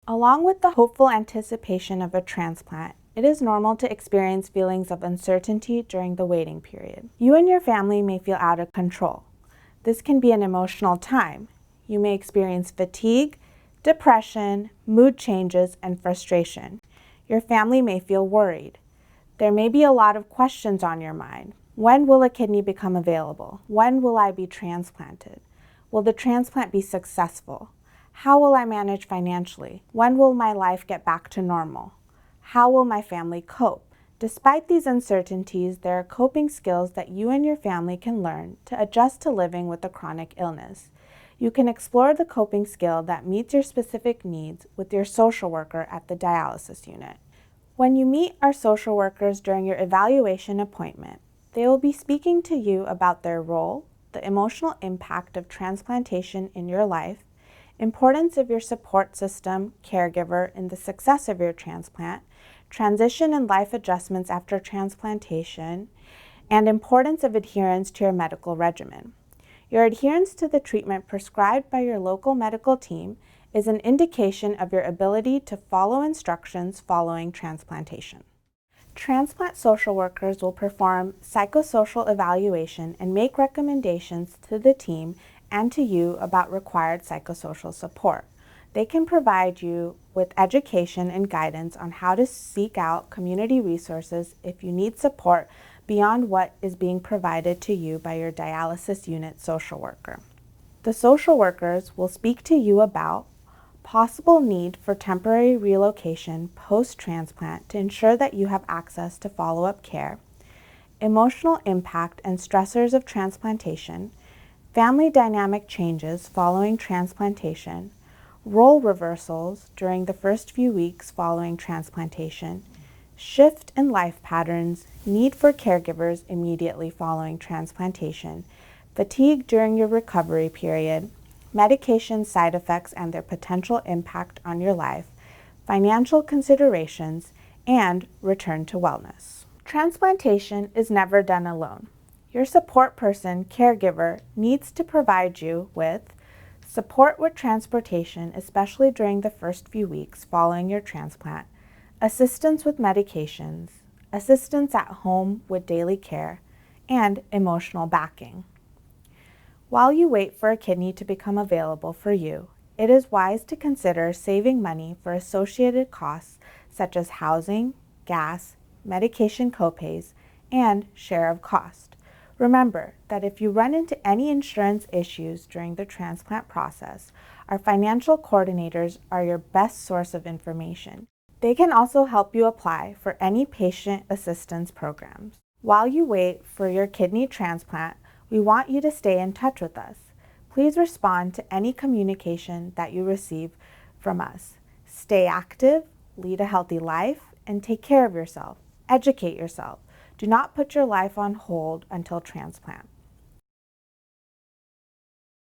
Along with the hopeful anticipation of a transplant, it is normal to experience feelings of uncertainty during the waiting period. You and your family may feel out of control. This can be an emotional time. You may experience fatigue, depression, mood changes, and frustration. Your family may feel worried. There may be a lot of questions on your mind. When will a kidney become available? When will I be transplanted? Will the transplant be successful? How will I manage financially? When will my life get back to normal? How will my family cope? Despite these uncertainties, there are coping skills that you and your family can learn to adjust to living with a chronic illness. You can explore the coping skill that meets your specific needs with your social worker at the dialysis unit. When you meet our social workers during your evaluation appointment, they will be speaking to you about their role, the emotional impact of transplantation in your life, importance of your support system, caregiver in the success of your transplant, transition and life adjustments after transplantation, and importance of adherence to your medical regimen. Your adherence to the treatment prescribed by your local medical team is an indication of your ability to follow instructions following transplantation. Transplant social workers will perform psychosocial evaluation and make recommendations to the team and to you about required psychosocial support. They can provide you with education and guidance on how to seek out community resources if you need support beyond what is being provided to you by your dialysis unit social worker. The social workers will speak to you about possible need for temporary relocation post-transplant to ensure that you have access to follow-up care, emotional impact and stressors of transplantation, family dynamic changes following transplantation, role reversals during the first few weeks following transplantation, shift in life patterns, need for caregivers immediately following transplantation, fatigue during your recovery period, medication side effects and their potential impact on your life, financial considerations, and return to wellness. Transplantation is never done alone. Your support person, caregiver, needs to provide you with support with transportation, especially during the first few weeks following your transplant, assistance with medications, assistance at home with daily care, and emotional backing. While you wait for a kidney to become available for you, it is wise to consider saving money for associated costs such as housing, gas, medication copays, and share of cost. Remember that if you run into any insurance issues during the transplant process, our financial coordinators are your best source of information. They can also help you apply for any patient assistance programs. While you wait for your kidney transplant, we want you to stay in touch with us. Please respond to any communication that you receive from us. Stay active, lead a healthy life, and take care of yourself. Educate yourself. Do not put your life on hold until transplant.